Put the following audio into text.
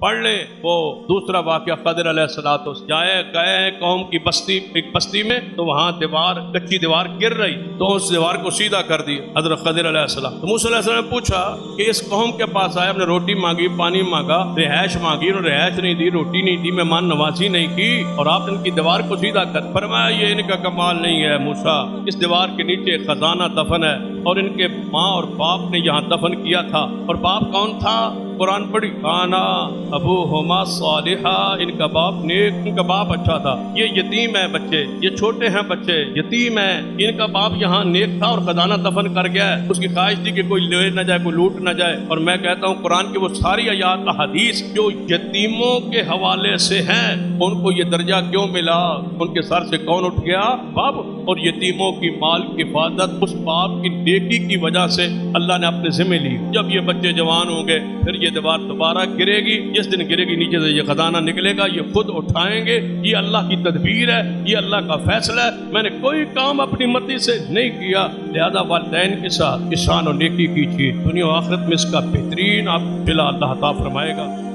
پڑھ لیں وہ دوسرا واقعہ خضر علیہ السلام گئے قوم کی بستی، ایک بستی میں، تو وہاں دیوار، کچی دیوار گر رہی تو اس دیوار کو سیدھا کر دیا حضرت خضر علیہ السلام۔ تو موسیٰ علیہ السلام نے پوچھا کہ اس قوم کے پاس آئے، ہم نے روٹی مانگی، پانی مانگا، رہائش مانگی، اور رہائش نہیں دی، روٹی نہیں دی، مہمان نوازی نہیں کی، اور آپ ان کی دیوار کو سیدھا کر۔ فرمایا یہ ان کا کمال نہیں ہے موسیٰ، اس دیوار کے نیچے خزانہ دفن ہے، اور ان کے ماں اور باپ نے یہاں دفن کیا تھا۔ اور باپ کون تھا؟ قرآن پڑھی، کانا ابوہما صالحا، ان کا باپ نیک، ان کا باپ اچھا تھا۔ یہ یتیم ہے بچے، یہ چھوٹے ہیں بچے، یتیم ہیں، ان کا باپ یہاں نیک تھا اور خزانہ دفن کر گیا ہے۔ اس کی خواہش تھی کہ کوئی لے نہ جائے، کوئی لوٹ نہ جائے۔ اور میں کہتا ہوں قرآن کی وہ ساری آیات احادیث جو یتیموں کے حوالے سے ہیں، ان کو یہ درجہ کیوں ملا؟ ان کے سر سے کون اٹھ گیا؟ باپ۔ اور یتیموں کی مال کی حفاظت اس باپ کی نیکی کی وجہ سے اللہ نے اپنے ذمہ لی۔ جب یہ بچے جوان ہوں گے پھر یہ دیوار دوبارہ گرے گی، جس دن گرے گی نیچے سے یہ خزانہ نکلے گا، یہ خود اٹھائیں گے۔ یہ اللہ کی تدبیر ہے، یہ اللہ کا فیصلہ ہے۔ میں نے کوئی کام اپنی مرضی سے نہیں کیا، لہذا والدین کے ساتھ احسان اور نیکی کیجیے، دنیا و آخرت میں اس کا بہترین آپ بلا اللہ عطا فرمائے گا۔